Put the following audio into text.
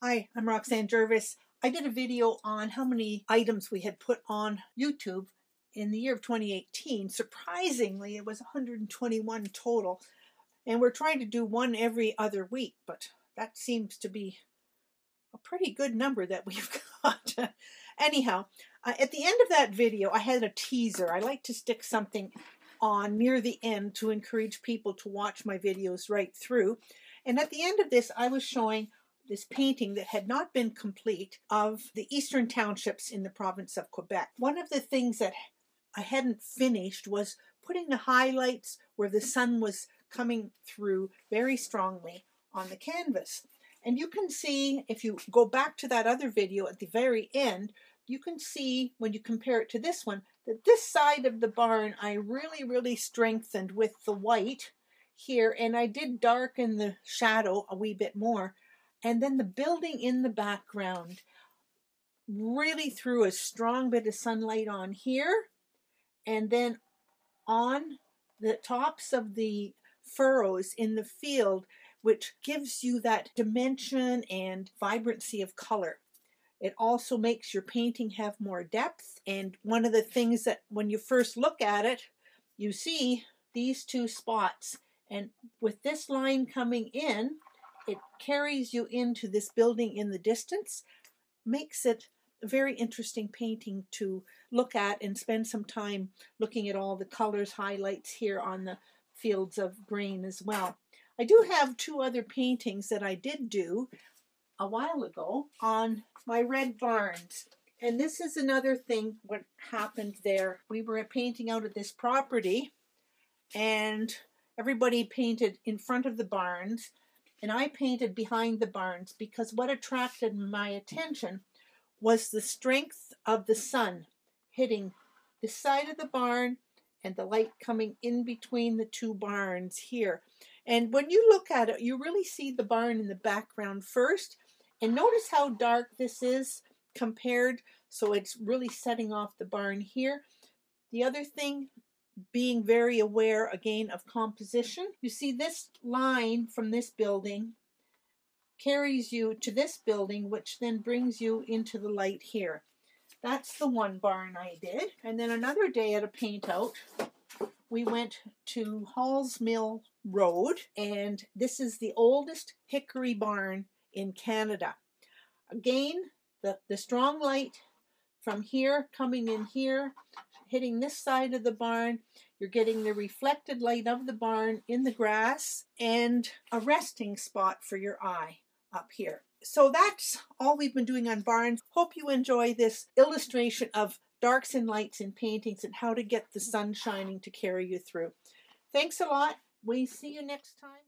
Hi, I'm Roxanne Jervis. I did a video on how many items we had put on YouTube in the year of 2018. Surprisingly, it was 121 total. And we're trying to do one every other week, but that seems to be a pretty good number that we've got. Anyhow, at the end of that video, I had a teaser. I like to stick something on near the end to encourage people to watch my videos right through. And at the end of this, I was showing this painting that had not been complete of the eastern townships in the province of Quebec. One of the things that I hadn't finished was putting the highlights where the sun was coming through very strongly on the canvas. And you can see, if you go back to that other video at the very end, you can see when you compare it to this one, that this side of the barn I really strengthened with the white here, and I did darken the shadow a wee bit more. And then the building in the background really threw a strong bit of sunlight on here, and then on the tops of the furrows in the field, which gives you that dimension and vibrancy of color. It also makes your painting have more depth. And one of the things that when you first look at it, you see these two spots. And with this line coming in, it carries you into this building in the distance, makes it a very interesting painting to look at and spend some time looking at all the colors, highlights here on the fields of grain as well. I do have two other paintings that I did do a while ago on my red barns. And this is another thing what happened there. We were painting out at this property and everybody painted in front of the barns. And I painted behind the barns because what attracted my attention was the strength of the sun hitting the side of the barn and the light coming in between the two barns here. And when you look at it, you really see the barn in the background first. And notice how dark this is compared. So it's really setting off the barn here. The other thing, being very aware again of composition. You see this line from this building carries you to this building, which then brings you into the light here. That's the one barn I did. And then another day at a paint out, we went to Hall's Mill Road, and this is the oldest hickory barn in Canada. Again, the strong light from here coming in here, hitting this side of the barn. You're getting the reflected light of the barn in the grass and a resting spot for your eye up here. So that's all we've been doing on barns. Hope you enjoy this illustration of darks and lights in paintings and how to get the sun shining to carry you through. Thanks a lot. We see you next time.